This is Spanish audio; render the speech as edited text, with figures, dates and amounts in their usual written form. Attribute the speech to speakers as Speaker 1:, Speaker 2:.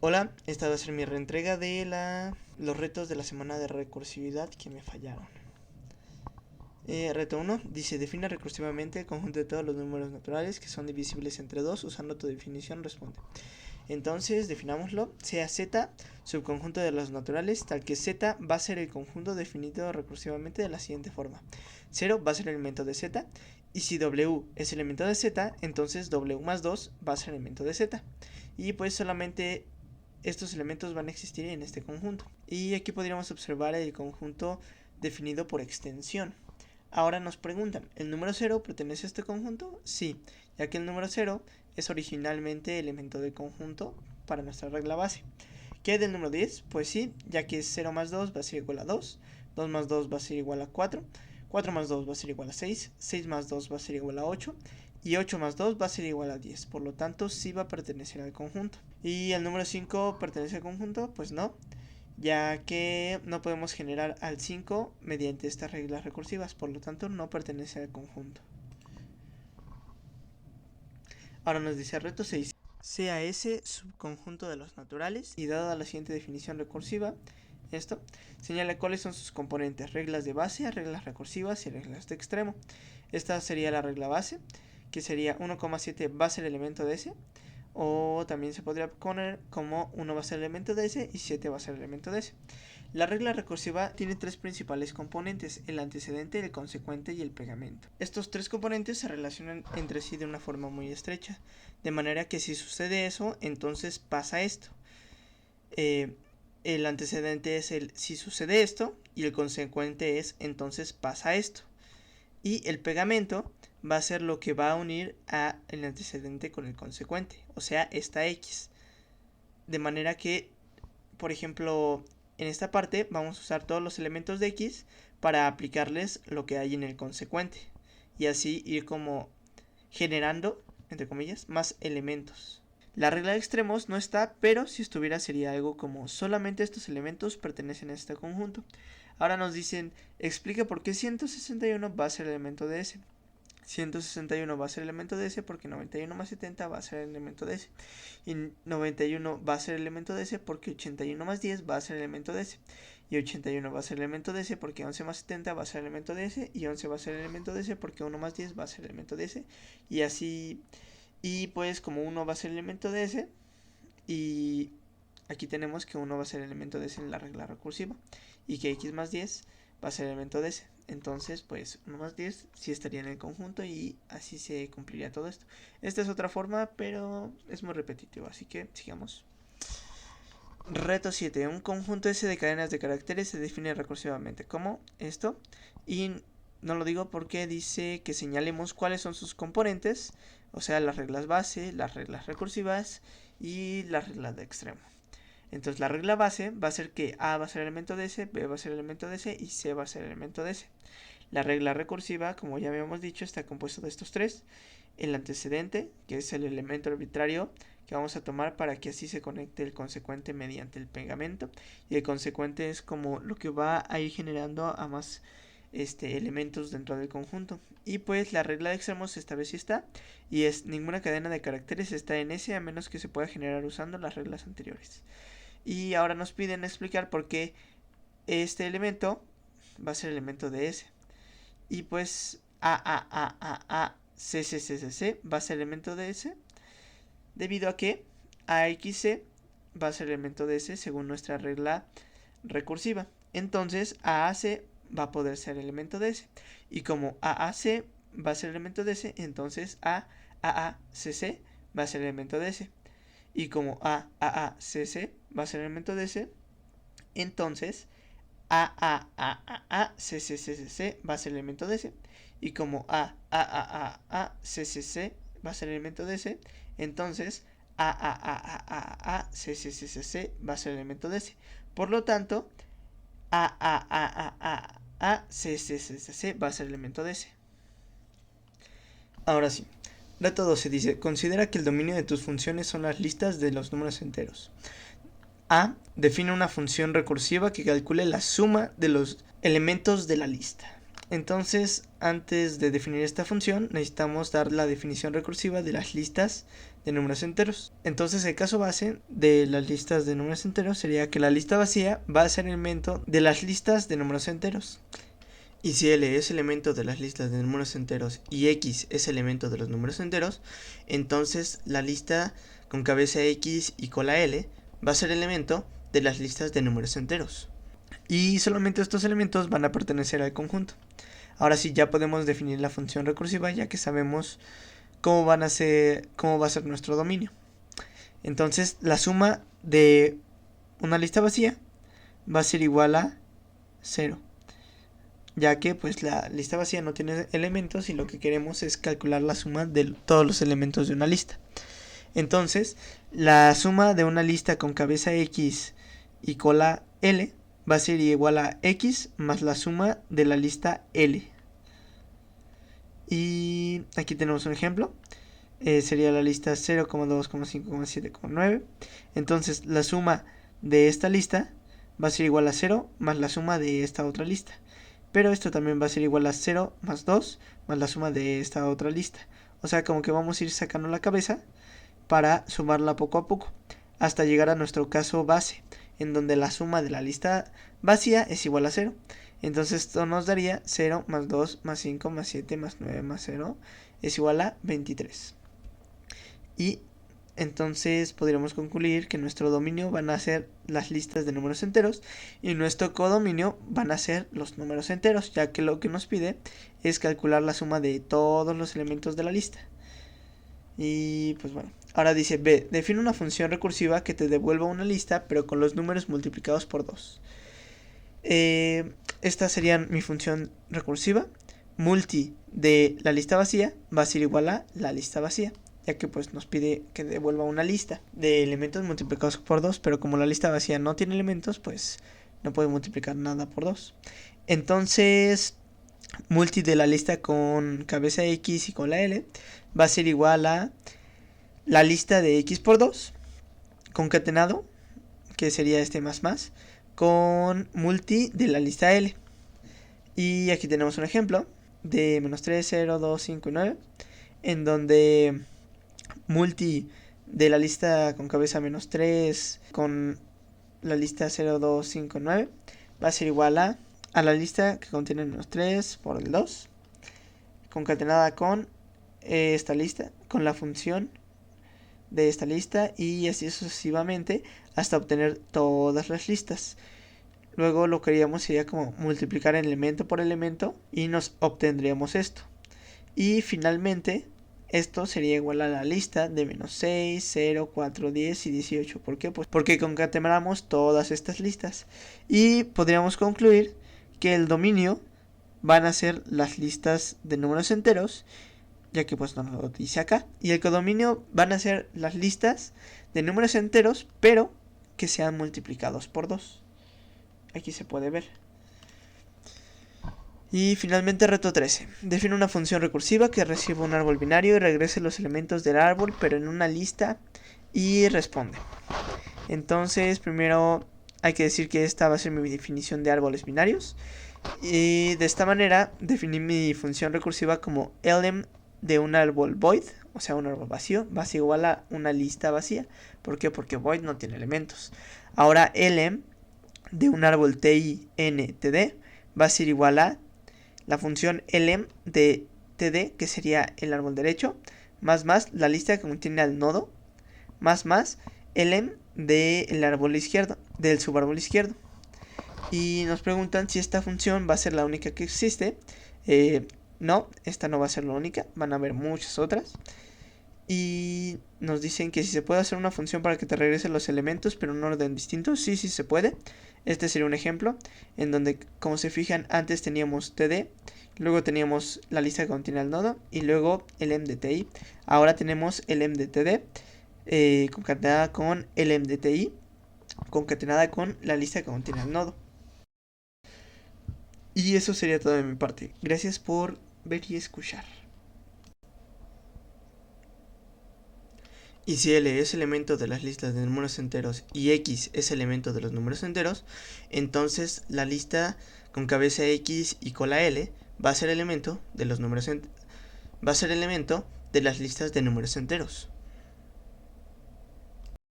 Speaker 1: Hola, esta va a ser mi reentrega de los retos de la semana de recursividad que me fallaron. Reto 1 dice: define recursivamente el conjunto de todos los números naturales que son divisibles entre 2 usando tu definición. Responde. Entonces, definámoslo. Sea Z subconjunto de los naturales, tal que Z va a ser el conjunto definido recursivamente de la siguiente forma: 0 va a ser el elemento de Z, y si W es elemento de Z, entonces W más 2 va a ser elemento de Z. Y pues solamente estos elementos van a existir en este conjunto. Y aquí podríamos observar el conjunto definido por extensión. Ahora nos preguntan, ¿el número 0 pertenece a este conjunto? Sí, ya que el número 0 es originalmente elemento del conjunto para nuestra regla base. ¿Qué hay del número 10? Pues sí, ya que 0 más 2 va a ser igual a 2, 2 más 2 va a ser igual a 4, 4 más 2 va a ser igual a 6, 6 más 2 va a ser igual a 8, y 8 más 2 va a ser igual a 10, por lo tanto sí va a pertenecer al conjunto. ¿Y el número 5 pertenece al conjunto? Pues no, ya que no podemos generar al 5 mediante estas reglas recursivas, por lo tanto no pertenece al conjunto. Ahora nos dice reto 6. Sea S subconjunto de los naturales, y dada la siguiente definición recursiva, señala cuáles son sus componentes: reglas de base, reglas recursivas y reglas de extremo. Esta sería la regla base, que sería 1,7 va a ser elemento de S, o también se podría poner como 1 va a ser elemento de S y 7 va a ser elemento de S. La regla recursiva tiene tres principales componentes: el antecedente, el consecuente y el pegamento. Estos tres componentes se relacionan entre sí de una forma muy estrecha, de manera que si sucede eso, entonces pasa esto. El antecedente es el si sucede esto, y el consecuente es entonces pasa esto. Y el pegamento va a ser lo que va a unir a el antecedente con el consecuente, o sea, esta X. De manera que, por ejemplo, en esta parte vamos a usar todos los elementos de X para aplicarles lo que hay en el consecuente, y así ir como generando, entre comillas, más elementos. La regla de extremos no está, pero si estuviera sería algo como: solamente estos elementos pertenecen a este conjunto. Ahora nos dicen: explica por qué 161 va a ser elemento de S. 161 va a ser elemento de S porque 91 más 70 va a ser elemento de S. Y 91 va a ser elemento de S porque 81 más 10 va a ser elemento de S. Y 81 va a ser elemento de S porque 11 más 70 va a ser elemento de S. Y 11 va a ser elemento de S porque 1 más 10 va a ser elemento de S. Y así. Y pues como 1 va a ser elemento de S, y aquí tenemos que 1 va a ser elemento de S en la regla recursiva, y que X más 10 va a ser elemento de S. Entonces pues 1 más 10 sí estaría en el conjunto, y así se cumpliría todo esto. Esta es otra forma, pero es muy repetitivo, así que sigamos. Reto 7. Un conjunto S de cadenas de caracteres se define recursivamente como esto, y no lo digo porque dice que señalemos cuáles son sus componentes, o sea, las reglas base, las reglas recursivas y las reglas de extremo. Entonces la regla base va a ser que A va a ser elemento de S, B va a ser elemento de S y C va a ser elemento de S. La regla recursiva, como ya habíamos dicho, está compuesta de estos tres: el antecedente, que es el elemento arbitrario que vamos a tomar para que así se conecte el consecuente mediante el pegamento, y el consecuente es como lo que va a ir generando a más elementos dentro del conjunto. Y pues la regla de extremos esta vez sí está, y es: ninguna cadena de caracteres está en S a menos que se pueda generar usando las reglas anteriores. Y ahora nos piden explicar por qué este elemento va a ser elemento de S. Y pues C va a ser elemento de S, debido a que AXC va a ser elemento de S según nuestra regla recursiva. Entonces AAC va a poder ser elemento de S. Y como AAC va a ser elemento de S, entonces AACC va a ser elemento de S. Y como AACC va a ser elemento de S, entonces AACCCC va a ser elemento de S. Y como AAACCC va a ser elemento de S, entonces AAACCCC va a ser elemento de S. Por lo tanto, AAACCCC va a ser elemento de S. Ahora sí. Reto 12 dice: considera que el dominio de tus funciones son las listas de los números enteros. A. Define una función recursiva que calcule la suma de los elementos de la lista. Entonces, antes de definir esta función, necesitamos dar la definición recursiva de las listas de números enteros. Entonces, el caso base de las listas de números enteros sería que la lista vacía va a ser elemento de las listas de números enteros. Y si L es elemento de las listas de números enteros y X es elemento de los números enteros, entonces la lista con cabeza X y cola L va a ser elemento de las listas de números enteros. Y solamente estos elementos van a pertenecer al conjunto. Ahora sí, ya podemos definir la función recursiva, ya que sabemos cómo va a ser nuestro dominio. Entonces, la suma de una lista vacía va a ser igual a 0, ya que pues la lista vacía no tiene elementos y lo que queremos es calcular la suma de todos los elementos de una lista. Entonces, la suma de una lista con cabeza X y cola L va a ser igual a X más la suma de la lista L. Y aquí tenemos un ejemplo. Sería la lista 0,2,5,7,9. Entonces la suma de esta lista va a ser igual a 0 más la suma de esta otra lista. Pero esto también va a ser igual a 0 más 2 más la suma de esta otra lista. O sea, como que vamos a ir sacando la cabeza para sumarla poco a poco, hasta llegar a nuestro caso base, en donde la suma de la lista vacía es igual a 0. Entonces esto nos daría 0 más 2 más 5 más 7 más 9 más 0 es igual a 23. Y entonces podríamos concluir que nuestro dominio van a ser las listas de números enteros y nuestro codominio van a ser los números enteros, ya que lo que nos pide es calcular la suma de todos los elementos de la lista. Y pues bueno, ahora dice B, define una función recursiva que te devuelva una lista pero con los números multiplicados por 2. Esta sería mi función recursiva. Multi de la lista vacía va a ser igual a la lista vacía, ya que pues nos pide que devuelva una lista de elementos multiplicados por 2, pero como la lista vacía no tiene elementos, pues no puede multiplicar nada por 2. Entonces, multi de la lista con cabeza X y con la L va a ser igual a la lista de X por 2 concatenado, que sería este más más, con multi de la lista L. Y aquí tenemos un ejemplo de menos 3, 0, 2, 5 y 9, en donde multi de la lista con cabeza menos 3 con la lista 0, 2, 5, 9 va a ser igual a la lista que contiene menos 3 por el 2, concatenada con esta lista, con la función de esta lista, y así sucesivamente hasta obtener todas las listas. Luego lo que haríamos sería como multiplicar elemento por elemento y nos obtendríamos esto. Y finalmente esto sería igual a la lista de menos 6, 0, 4, 10 y 18. ¿Por qué? Pues porque concatenamos todas estas listas. Y podríamos concluir que el dominio van a ser las listas de números enteros, ya que pues no lo dice acá. Y el codominio van a ser las listas de números enteros, pero que sean multiplicados por 2. Aquí se puede ver. Y finalmente reto 13. Define una función recursiva que reciba un árbol binario y regrese los elementos del árbol pero en una lista y responde. Entonces primero hay que decir que esta va a ser mi definición de árboles binarios. Y de esta manera definí mi función recursiva como elem de un árbol void, o sea un árbol vacío, va a ser igual a una lista vacía. ¿Por qué? Porque void no tiene elementos. Ahora elem de un árbol TI-NTD va a ser igual a la función elem de TD, que sería el árbol derecho, más la lista que contiene al nodo, más elem del árbol izquierdo, del subárbol izquierdo. Y nos preguntan si esta función va a ser la única que existe. No, esta no va a ser la única, van a haber muchas otras. Y nos dicen que si se puede hacer una función para que te regrese los elementos pero en un orden distinto. Sí se puede. Este sería un ejemplo en donde, como se fijan, antes teníamos TD, luego teníamos la lista que contiene el nodo y luego el MDTI. Ahora tenemos el MDTD concatenada con el MDTI concatenada con la lista que contiene el nodo. Y eso sería todo de mi parte. Gracias por ver y escuchar. Y si L es elemento de las listas de números enteros y X es elemento de los números enteros, entonces la lista con cabeza X y cola L va a ser elemento de los números va a ser elemento de las listas de números enteros.